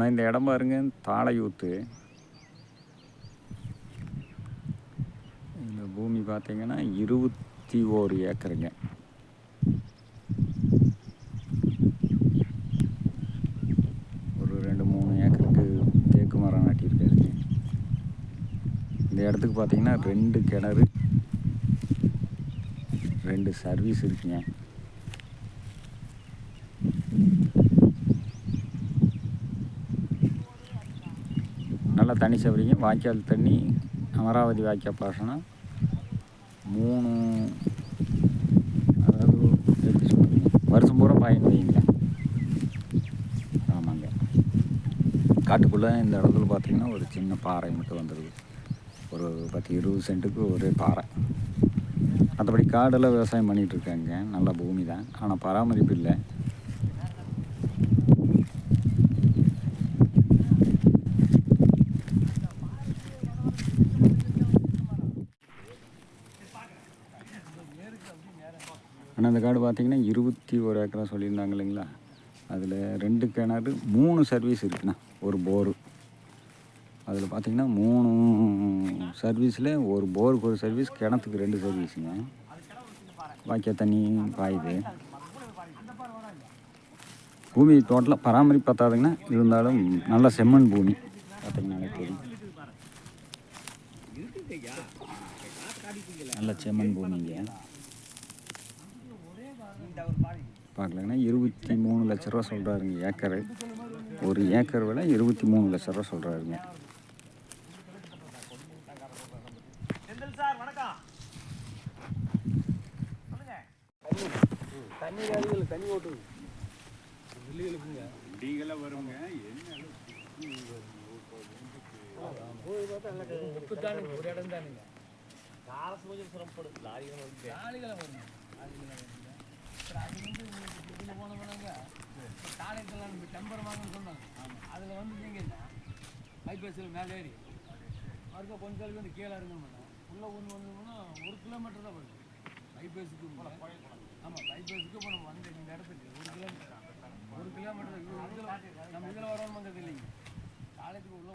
ஆனால் இந்த இடம் பாருங்க தாளையூத்து. இந்த பூமி பார்த்தீங்கன்னா 21 ஏக்கருங்க. ஒரு 2-3 ஏக்கருக்கு தேக்கு மரம் நாட்டியிருக்காருங்க. இந்த இடத்துக்கு பார்த்தீங்கன்னா 2 கிணறு, 2 சர்வீஸ் இருக்குங்க. நல்லா தண்ணி சௌகரிங்க. வாய்க்கால் தண்ணி அமராவதி வாய்க்கால் பாசனம் 3, அதாவது எப்படி சொல்கிறீங்க, வருஷம் பூரா பாயின்னு வைங்களேன். ஆமாங்க. காட்டுக்குள்ளே இந்த இடத்துல பார்த்திங்கன்னா ஒரு சின்ன பாறை மட்டும் வந்துடுது. ஒரு 10-20 சென்ட்டுக்கு ஒரே பாறை. மற்றபடி காடெல்லாம் விவசாயம் பண்ணிகிட்ருக்காங்க. நல்ல பூமி தான், ஆனால் பராமரிப்பு இல்லை. ஆனால் அந்த காடு பார்த்திங்கன்னா 21 ஏக்கரா சொல்லியிருந்தாங்க இல்லைங்களா. அதில் 2 கிணறு, 3 சர்வீஸ் இருக்குண்ணா. ஒரு போரு. அதில் பார்த்திங்கன்னா 3 சர்வீஸில் ஒரு போருக்கு ஒரு சர்வீஸ், கிணத்துக்கு 2 சர்வீஸுங்க. வாய்க்கால் தண்ணி பாயுது. பூமி டோட்டலாக பராமரிப்பு பார்த்தாதுங்கன்னா, இருந்தாலும் நல்ல செம்மண் பூமி பார்த்திங்கனாலே தெரியும். நல்ல செம்மண் பூமிங்க. பார்க்கலங்கன்னா 23 லட்ச ரூபா சொல்கிறாருங்க ஏக்கரு. ஒரு ஏக்கர் விலை 23 லட்ச ரூபா சொல்கிறாருங்க. தண்ணி ஓட்டு வருங்க. ஒரு இடம் தானுங்க. டெம்பர் வாங்கன்னு சொன்னாங்க. அதில் வந்து நீங்கள் பைபாஸில் மேலே ஏறி மறுக்க கொஞ்சம் வந்து கீழே இறங்கணும். உள்ளே ஒன்று 1 கிலோமீட்டர் தான் வருது பைபாஸுக்கு. ஆமாம், பைபாஸுக்கு இப்போ நம்ம வந்து இந்த இடத்துக்கு 1 கிலோமீட்டர் நம்ம இதில் வரணுங்கிறது இல்லைங்க. காலேஜுக்கு உள்ள